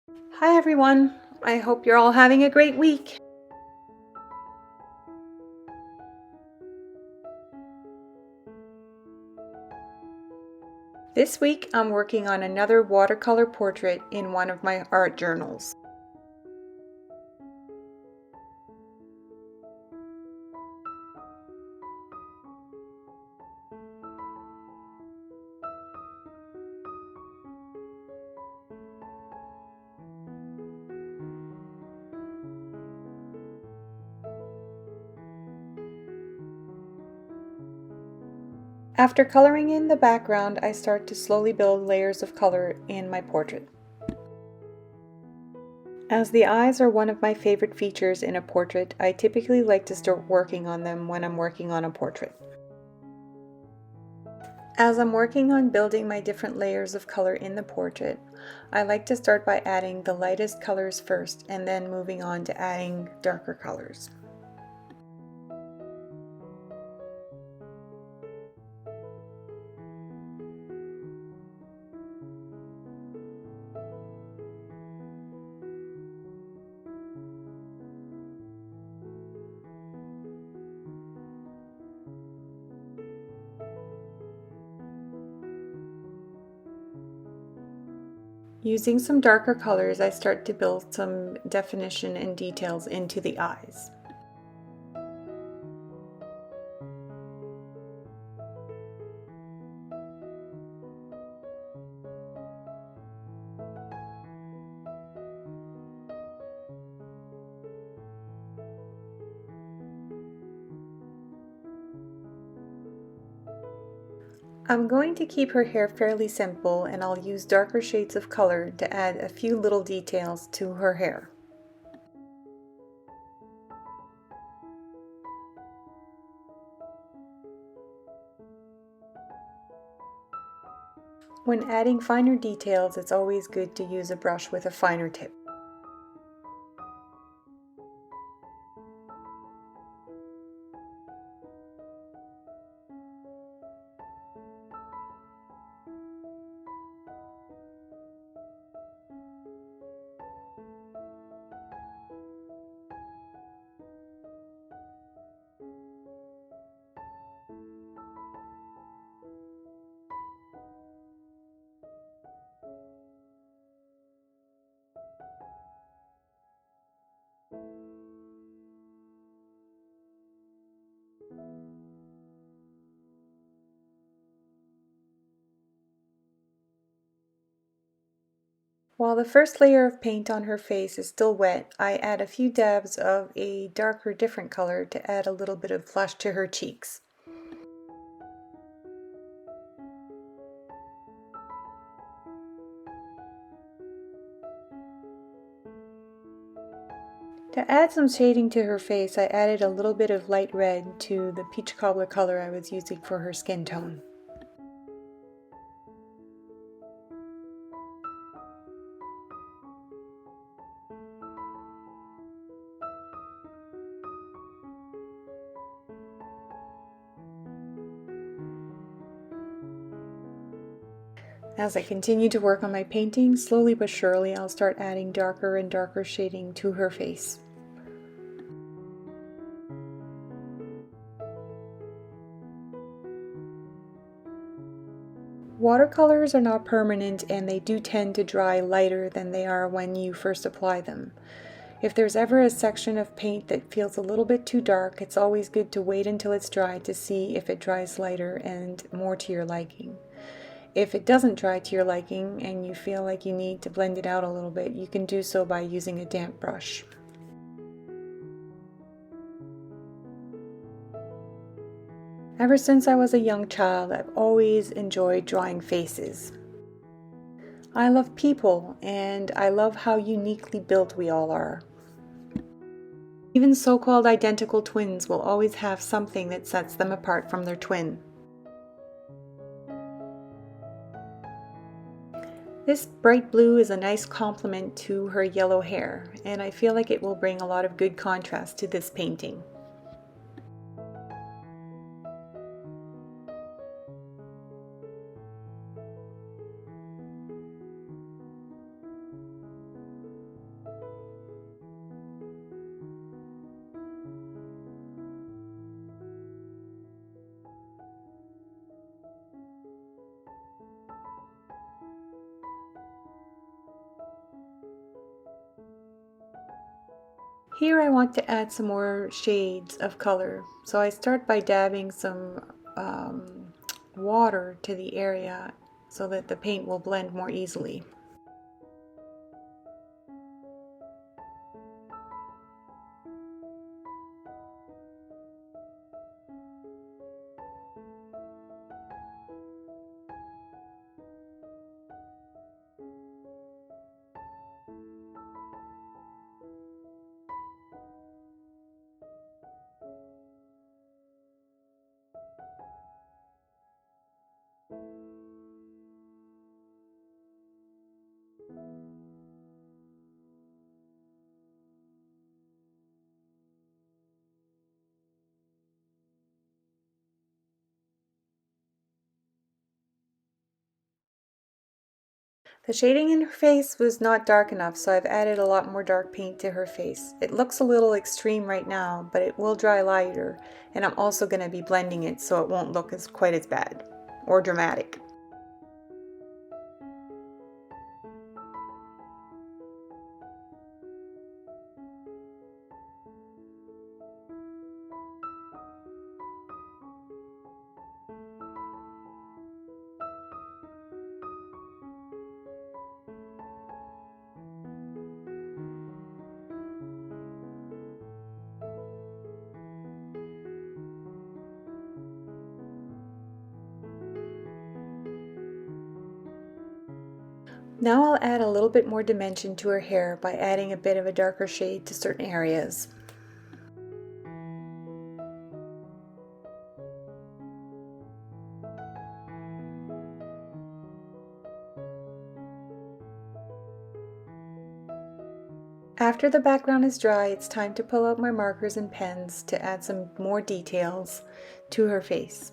Hi everyone! I hope you're all having a great week. This week I'm working on another watercolor portrait in one of my art journals. After coloring in the background, I start to slowly build layers of color in my portrait. As the eyes are one of my favorite features in a portrait, I typically like to start working on them when I'm working on a portrait. As I'm working on building my different layers of color in the portrait, I like to start by adding the lightest colors first and then moving on to adding darker colors. Using some darker colors, I start to build some definition and details into the eyes. I'm going to keep her hair fairly simple, and I'll use darker shades of color to add a few little details to her hair. When adding finer details, it's always good to use a brush with a finer tip. While the first layer of paint on her face is still wet, I add a few dabs of a darker, different color to add a little bit of flush to her cheeks. To add some shading to her face, I added a little bit of light red to the peach cobbler color I was using for her skin tone. As I continue to work on my painting, slowly but surely I'll start adding darker and darker shading to her face. Watercolors are not permanent, and they do tend to dry lighter than they are when you first apply them. If there's ever a section of paint that feels a little bit too dark, it's always good to wait until it's dry to see if it dries lighter and more to your liking. If it doesn't dry to your liking and you feel like you need to blend it out a little bit, you can do so by using a damp brush. Ever since I was a young child, I've always enjoyed drawing faces. I love people, and I love how uniquely built we all are. Even so-called identical twins will always have something that sets them apart from their twin. This bright blue is a nice complement to her yellow hair, and I feel like it will bring a lot of good contrast to this painting. Here I want to add some more shades of color, so I start by dabbing some water to the area so that the paint will blend more easily. The shading in her face was not dark enough, so I've added a lot more dark paint to her face. It looks a little extreme right now, but it will dry lighter, and I'm also going to be blending it so it won't look quite as bad or dramatic. Now I'll add a little bit more dimension to her hair by adding a bit of a darker shade to certain areas. After the background is dry, it's time to pull out my markers and pens to add some more details to her face.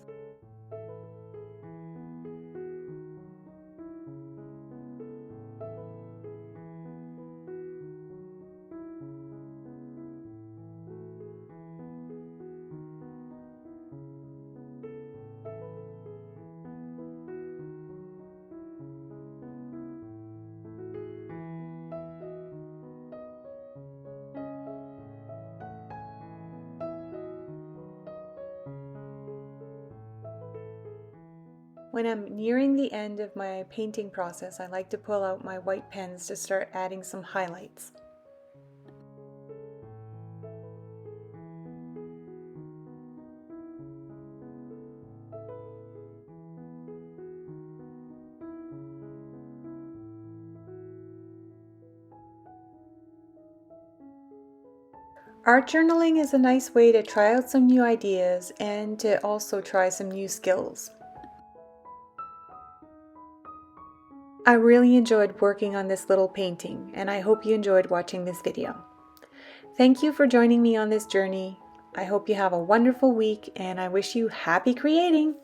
When I'm nearing the end of my painting process, I like to pull out my white pens to start adding some highlights. Art journaling is a nice way to try out some new ideas and to also try some new skills. I really enjoyed working on this little painting, and I hope you enjoyed watching this video. Thank you for joining me on this journey. I hope you have a wonderful week, and I wish you happy creating!